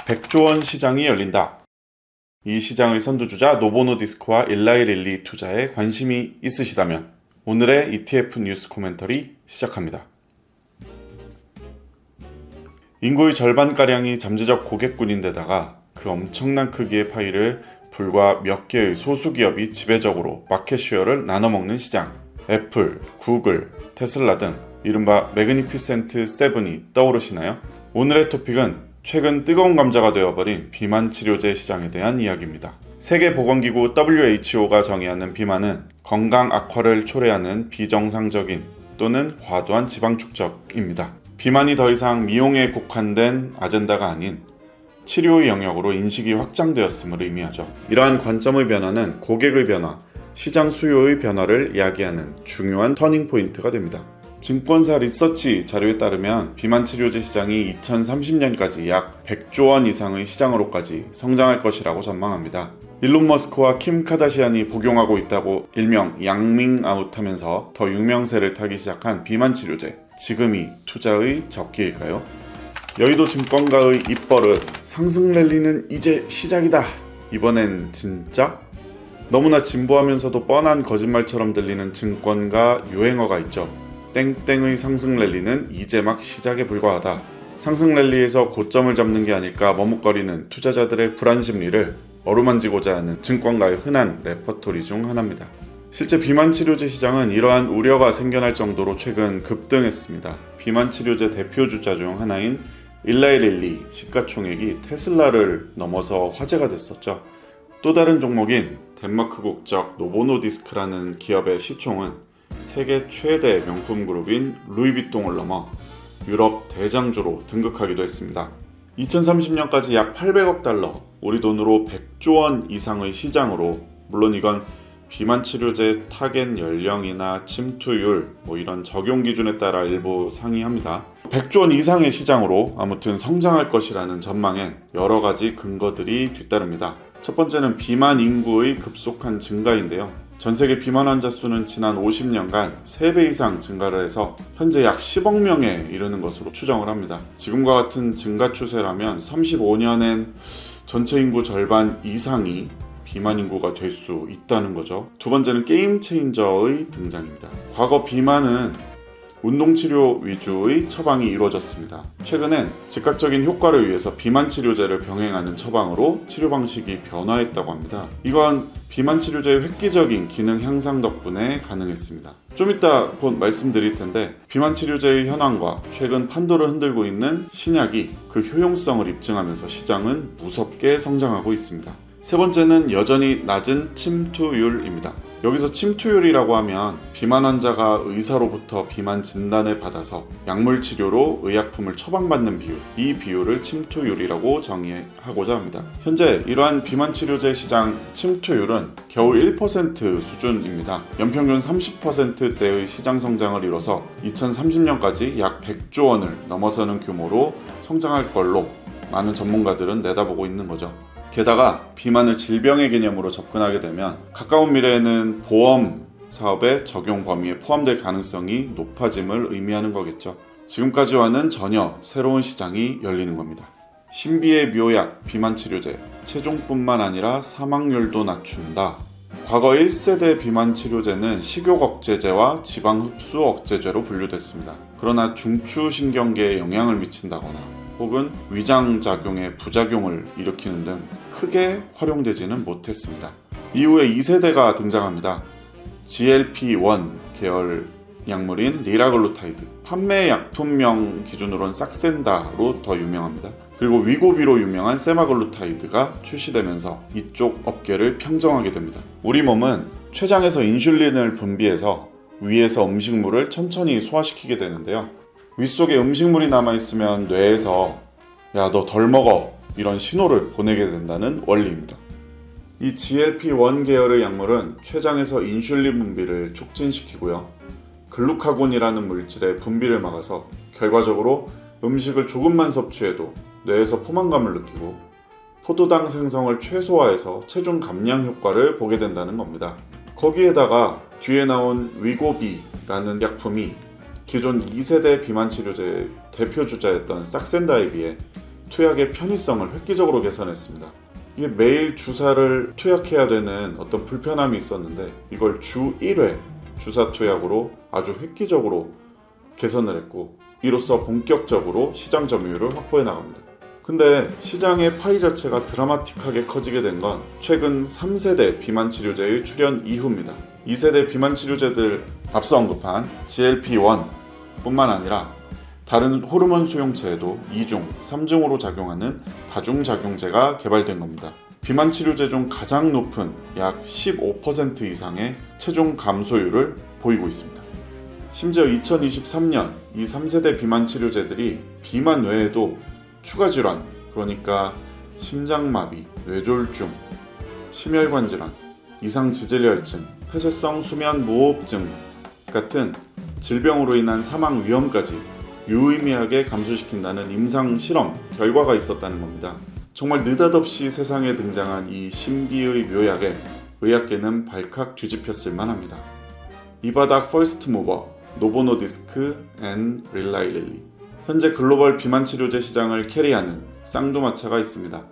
100조 원 시장이 열린다. 이 시장의 선두주자 노보노디스크와 일라이 릴리 투자에 관심이 있으시다면 오늘의 ETF 뉴스 코멘터리 시작합니다. 인구의 절반가량이 잠재적 고객군인데다가 그 엄청난 크기의 파이를 불과 몇 개의 소수 기업이 지배적으로 마켓쉐어를 나눠먹는 시장. 애플, 구글, 테슬라 등 이른바 매그니피센트 세븐이 떠오르시나요? 오늘의 토픽은 최근 뜨거운 감자가 되어버린 비만 치료제 시장에 대한 이야기입니다. 세계보건기구 WHO가 정의하는 비만은 건강 악화를 초래하는 비정상적인 또는 과도한 지방 축적입니다. 비만이 더 이상 미용에 국한된 아젠다가 아닌 치료의 영역으로 인식이 확장되었음을 의미하죠. 이러한 관점의 변화는 고객의 변화, 시장 수요의 변화를 이야기하는 중요한 터닝포인트가 됩니다. 증권사 리서치 자료에 따르면 비만 치료제 시장이 2030년까지 약 100조 원 이상의 시장으로까지 성장할 것이라고 전망합니다. 일론 머스크와 킴 카다시안이 복용하고 있다고 일명 양밍아웃하면서 더 유명세를 타기 시작한 비만 치료제. 지금이 투자의 적기일까요? 여의도 증권가의 입버릇, 상승 랠리는 이제 시작이다. 이번엔 진짜? 너무나 진보하면서도 뻔한 거짓말처럼 들리는 증권가 유행어가 있죠. 땡땡의 상승 랠리는 이제 막 시작에 불과하다. 상승 랠리에서 고점을 잡는 게 아닐까 머뭇거리는 투자자들의 불안 심리를 어루만지고자 하는 증권가의 흔한 레퍼토리 중 하나입니다. 실제 비만 치료제 시장은 이러한 우려가 생겨날 정도로 최근 급등했습니다. 비만 치료제 대표 주자 중 하나인 일라이 릴리 시가총액이 테슬라를 넘어서 화제가 됐었죠. 또 다른 종목인 덴마크 국적 노보노디스크라는 기업의 시총은 세계 최대 명품 그룹인 루이비통을 넘어 유럽 대장주로 등극하기도 했습니다. 2030년까지 약 800억 달러, 우리 돈으로 100조 원 이상의 시장으로, 물론 이건 비만 치료제 타겟 연령이나 침투율 이런 적용 기준에 따라 일부 상이합니다. 100조 원 이상의 시장으로 아무튼 성장할 것이라는 전망엔 여러 가지 근거들이 뒤따릅니다. 첫 번째는 비만 인구의 급속한 증가인데요. 전 세계 비만 환자 수는 지난 50년간 3배 이상 증가를 해서 현재 약 10억 명에 이르는 것으로 추정을 합니다. 지금과 같은 증가 추세라면 35년엔 전체 인구 절반 이상이 비만 인구가 될 수 있다는 거죠. 두 번째는 게임 체인저의 등장입니다. 과거 비만은 운동치료 위주의 처방이 이루어졌습니다. 최근엔 즉각적인 효과를 위해서 비만 치료제를 병행하는 처방으로 치료 방식이 변화했다고 합니다. 이건 비만 치료제의 획기적인 기능 향상 덕분에 가능했습니다. 좀 이따 곧 말씀드릴 텐데 비만 치료제의 현황과 최근 판도를 흔들고 있는 신약이 그 효용성을 입증하면서 시장은 무섭게 성장하고 있습니다. 세 번째는 여전히 낮은 침투율입니다. 여기서 침투율이라고 하면 비만 환자가 의사로부터 비만 진단을 받아서 약물 치료로 의약품을 처방받는 비율, 이 비율을 침투율이라고 정의하고자 합니다. 현재 이러한 비만 치료제 시장 침투율은 겨우 1% 수준입니다. 연평균 30%대의 시장 성장을 이뤄서 2030년까지 약 100조 원을 넘어서는 규모로 성장할 걸로 많은 전문가들은 내다보고 있는 거죠. 게다가 비만을 질병의 개념으로 접근하게 되면 가까운 미래에는 보험 사업의 적용 범위에 포함될 가능성이 높아짐을 의미하는 거겠죠. 지금까지와는 전혀 새로운 시장이 열리는 겁니다. 신비의 묘약 비만 치료제, 체중뿐만 아니라 사망률도 낮춘다. 과거 1세대 비만 치료제는 식욕 억제제와 지방 흡수 억제제로 분류됐습니다. 그러나 중추신경계에 영향을 미친다거나 혹은 위장작용에 부작용을 일으키는 등 크게 활용되지는 못했습니다. 이후에 2세대가 등장합니다. GLP-1 계열 약물인 리라글루타이드, 판매 약품명 기준으로는 싹센다로 더 유명합니다. 그리고 위고비로 유명한 세마글루타이드가 출시되면서 이쪽 업계를 평정하게 됩니다. 우리 몸은 췌장에서 인슐린을 분비해서 위에서 음식물을 천천히 소화시키게 되는데요. 윗속에 음식물이 남아있으면 뇌에서 야, 너 덜 먹어 이런 신호를 보내게 된다는 원리입니다. 이 GLP-1 계열의 약물은 췌장에서 인슐린 분비를 촉진시키고요. 글루카곤이라는 물질의 분비를 막아서 결과적으로 음식을 조금만 섭취해도 뇌에서 포만감을 느끼고 포도당 생성을 최소화해서 체중 감량 효과를 보게 된다는 겁니다. 거기에다가 뒤에 나온 위고비라는 약품이 기존 2세대 비만 치료제의 대표 주자였던 싹센다에 비해 투약의 편의성을 획기적으로 개선했습니다. 이게 매일 주사를 투약해야 되는 어떤 불편함이 있었는데 이걸 주 1회 주사 투약으로 아주 획기적으로 개선을 했고, 이로써 본격적으로 시장 점유율을 확보해 나갑니다. 근데 시장의 파이 자체가 드라마틱하게 커지게 된 건 최근 3세대 비만 치료제의 출현 이후입니다. 2세대 비만 치료제들 앞서 언급한 GLP-1 뿐만 아니라 다른 호르몬 수용체에도 2중, 3중으로 작용하는 다중작용제가 개발된 겁니다. 비만 치료제 중 가장 높은 약 15% 이상의 체중 감소율을 보이고 있습니다. 심지어 2023년 이 3세대 비만 치료제들이 비만 외에도 추가 질환, 그러니까 심장마비, 뇌졸중, 심혈관 질환, 이상지질혈증, 폐쇄성 수면 무호흡증 같은 질병으로 인한 사망 위험까지 유의미하게 감소시킨다는 임상 실험 결과가 있었다는 겁니다. 정말 느닷없이 세상에 등장한 이 신비의 묘약에 의학계는 발칵 뒤집혔을 만합니다. 이 바닥 퍼스트 무버, 노보노디스크 앤 일라이 릴리. 현재 글로벌 비만 치료제 시장을 캐리하는 쌍두마차가 있습니다.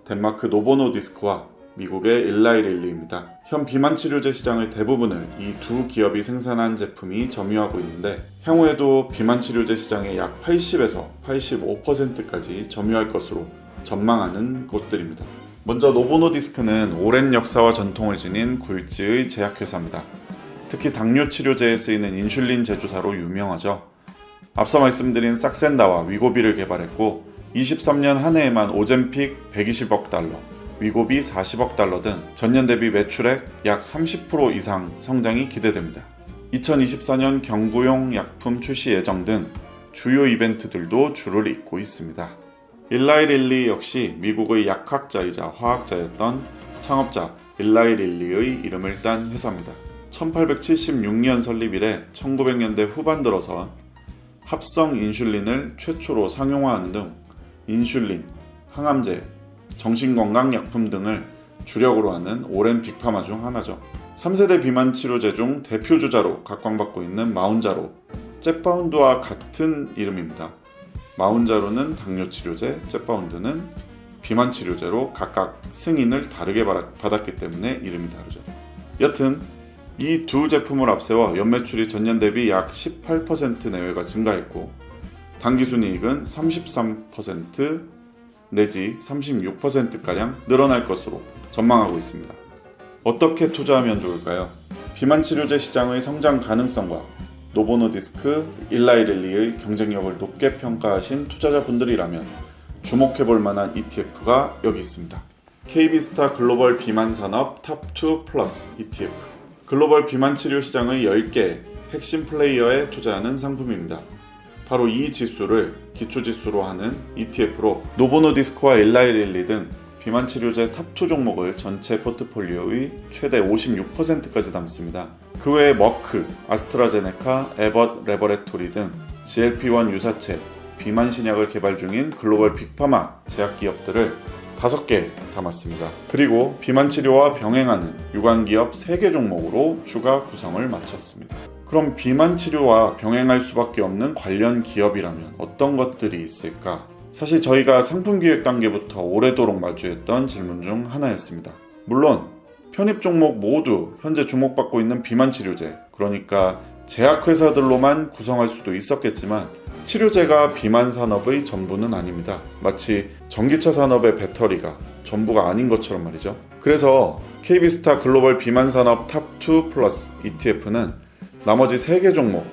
덴마크 노보노디스크와 미국의 일라이 릴리입니다. 현 비만 치료제 시장의 대부분을 이 두 기업이 생산한 제품이 점유하고 있는데, 향후에도 비만 치료제 시장의 약 80에서 85%까지 점유할 것으로 전망하는 곳들입니다. 먼저 노보노디스크는 오랜 역사와 전통을 지닌 굴지의 제약회사입니다. 특히 당뇨 치료제에 쓰이는 인슐린 제조사로 유명하죠. 앞서 말씀드린 싹센다와 위고비를 개발했고 23년 한 해에만 오젬픽 120억 달러, 위고비 40억 달러 등 전년 대비 매출액 약 30% 이상 성장이 기대됩니다. 2024년 경구용 약품 출시 예정 등 주요 이벤트들도 줄을 잇고 있습니다. 일라이 릴리 역시 미국의 약학자이자 화학자였던 창업자 일라이 릴리의 이름을 딴 회사입니다. 1876년 설립 이래 1900년대 후반 들어서 합성 인슐린을 최초로 상용화하는 등 인슐린, 항암제, 정신건강약품 등을 주력으로 하는 오랜 빅파마 중 하나죠. 3세대 비만 치료제 중 대표 주자로 각광받고 있는 마운자로, 잽바운드와 같은 이름입니다. 마운자로는 당뇨 치료제, 잽바운드는 비만 치료제로 각각 승인을 다르게 받았기 때문에 이름이 다르죠. 여튼 이 두 제품을 앞세워 연매출이 전년 대비 약 18% 내외가 증가했고 당기순이익은 33% 내지 36%가량 늘어날 것으로 전망하고 있습니다. 어떻게 투자하면 좋을까요? 비만 치료제 시장의 성장 가능성과 노보노디스크, 일라이 릴리의 경쟁력을 높게 평가하신 투자자분들이라면 주목해볼 만한 ETF가 여기 있습니다. KB스타 글로벌 비만 산업 탑2 플러스 ETF. 글로벌 비만 치료 시장의 10개 핵심 플레이어에 투자하는 상품입니다. 바로 이 지수를 기초지수로 하는 ETF로 노보노디스크와 일라이 릴리 등 비만 치료제 탑2 종목을 전체 포트폴리오의 최대 56%까지 담습니다. 그 외에 머크, 아스트라제네카, 에벗 레버레토리 등 GLP-1 유사체, 비만 신약을 개발 중인 글로벌 빅파마 제약 기업들을 5개 담았습니다. 그리고 비만 치료와 병행하는 유관기업 3개 종목으로 추가 구성을 마쳤습니다. 그럼 비만 치료와 병행할 수밖에 없는 관련 기업이라면 어떤 것들이 있을까? 사실 저희가 상품 기획 단계부터 오래도록 마주했던 질문 중 하나였습니다. 물론 편입 종목 모두 현재 주목받고 있는 비만 치료제, 그러니까 제약회사들로만 구성할 수도 있었겠지만 치료제가 비만 산업의 전부는 아닙니다. 마치 전기차 산업의 배터리가 전부가 아닌 것처럼 말이죠. 그래서 KB스타 글로벌 비만 산업 탑2 플러스 ETF는 나머지 3개 종목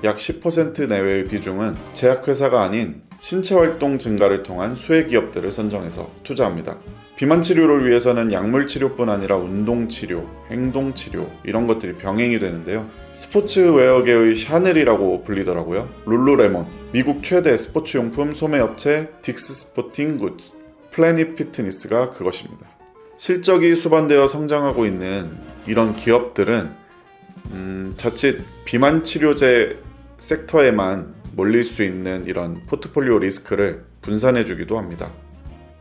약 10% 내외의 비중은 제약회사가 아닌 신체활동 증가를 통한 수혜기업들을 선정해서 투자합니다. 비만 치료를 위해서는 약물 치료뿐 아니라 운동치료, 행동치료 이런 것들이 병행이 되는데요. 스포츠웨어계의 샤넬이라고 불리더라고요. 룰루레몬, 미국 최대 스포츠용품 소매업체 딕스 스포팅 굿즈, 플래닛 피트니스가 그것입니다. 실적이 수반되어 성장하고 있는 이런 기업들은 자칫 비만 치료제 섹터에만 몰릴 수 있는 이런 포트폴리오 리스크를 분산해주기도 합니다.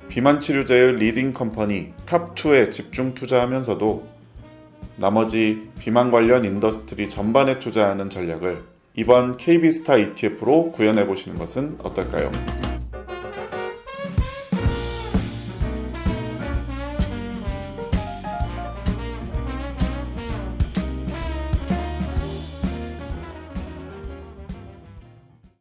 비만 치료제의 리딩 컴퍼니 탑2에 집중 투자하면서도 나머지 비만 관련 인더스트리 전반에 투자하는 전략을 이번 KB스타 ETF로 구현해 보시는 것은 어떨까요?